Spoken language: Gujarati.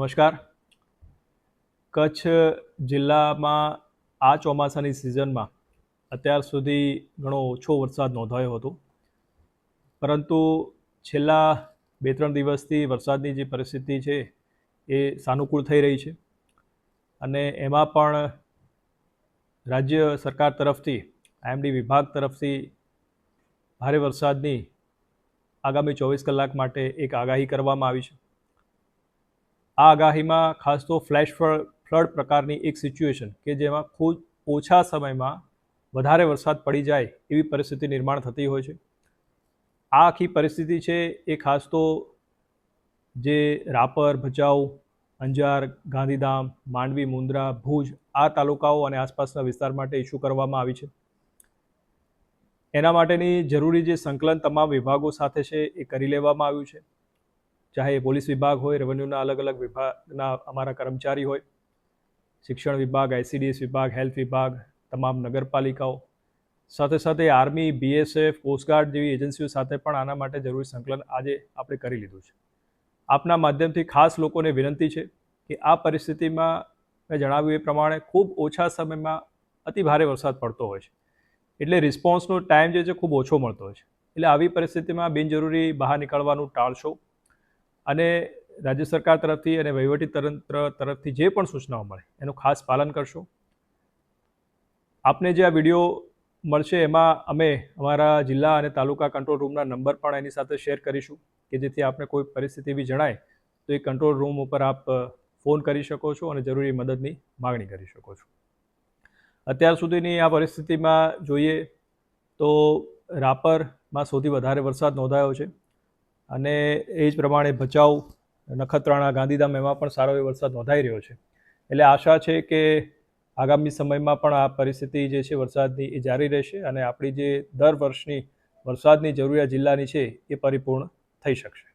નમસ્કાર. કચ્છ જિલ્લામાં આ ચોમાસાની સિઝનમાં અત્યાર સુધી ઘણો ઓછો વરસાદ નોંધાયો હતો, પરંતુ છેલ્લા 2-3 દિવસથી વરસાદની જે પરિસ્થિતિ છે એ સાનુકૂળ થઈ રહી છે અને એમાં પણ રાજ્ય સરકાર તરફથી આઈએમડી વિભાગ તરફથી ભારે વરસાદની આગામી 24 કલાક માટે એક આગાહી કરવામાં આવી છે. આ આગાહીમાં ખાસ તો ફ્લેશ ફ્લડ પ્રકારની એક સિચ્યુએશન કે જેમાં ખૂબ ઓછા સમયમાં વધારે વરસાદ પડી જાય એવી પરિસ્થિતિ નિર્માણ થતી હોય છે. આ આખી પરિસ્થિતિ છે એ ખાસ તો જે રાપર, ભચાઉ, અંજાર, ગાંધીધામ, માંડવી, મુન્દ્રા, ભુજ આ તાલુકાઓ અને આસપાસના વિસ્તાર માટે ઇસ્યુ કરવામાં આવી છે. એના માટેની જરૂરી જે સંકલન તમામ વિભાગો સાથે છે એ કરી લેવામાં આવ્યું છે. ચાહે પોલીસ વિભાગ હોય, રેવન્યુના અલગ અલગ વિભાગના અમારા કર્મચારી હોય, શિક્ષણ વિભાગ, આઈસીડીએસ વિભાગ, હેલ્થ વિભાગ, તમામ નગરપાલિકાઓ, સાથે સાથે આર્મી, બીએસએફ, કોસ્ટગાર્ડ જેવી એજન્સીઓ સાથે પણ આના માટે જરૂરી સંકલન આજે આપણે કરી લીધું છે. આપના માધ્યમથી ખાસ લોકોને વિનંતી છે કે આ પરિસ્થિતિમાં મેં જણાવ્યું એ પ્રમાણે ખૂબ ઓછા સમયમાં અતિ ભારે વરસાદ પડતો હોય છે, એટલે રિસ્પોન્સનો ટાઈમ જે છે ખૂબ ઓછો મળતો હોય છે. એટલે આવી પરિસ્થિતિમાં બિનજરૂરી બહાર નીકળવાનું ટાળશો અને રાજ્ય સરકાર તરફથી અને વહીવટી તંત્ર તરફથી જે પણ સૂચનાઓ મળે એનું ખાસ પાલન કરશો. આપને જે આ વિડીયો મળશે એમાં અમે અમારા જિલ્લા અને તાલુકા કંટ્રોલ રૂમના નંબર પણ એની સાથે શેર કરીશું કે જેથી આપને કોઈ પરિસ્થિતિ એવી જણાય તો એ કંટ્રોલ રૂમ ઉપર આપ ફોન કરી શકો છો અને જરૂરી મદદની માગણી કરી શકો છો. અત્યાર સુધીની આ પરિસ્થિતિમાં જોઈએ તો રાપરમાં સૌથી વધારે વરસાદ નોંધાયો છે અને એ જ પ્રમાણે ભચાઉ, નખત્રાણા, ગાંધીધામ એમાં પણ સારો એવો વરસાદ નોંધાઈ રહ્યો છે. એટલે આશા છે કે આગામી સમયમાં પણ આ પરિસ્થિતિ જે છે વરસાદની એ જારી રહેશે અને આપણી જે દર વર્ષની વરસાદની જરૂરિયાત જિલ્લાની છે એ પરિપૂર્ણ થઈ શકશે.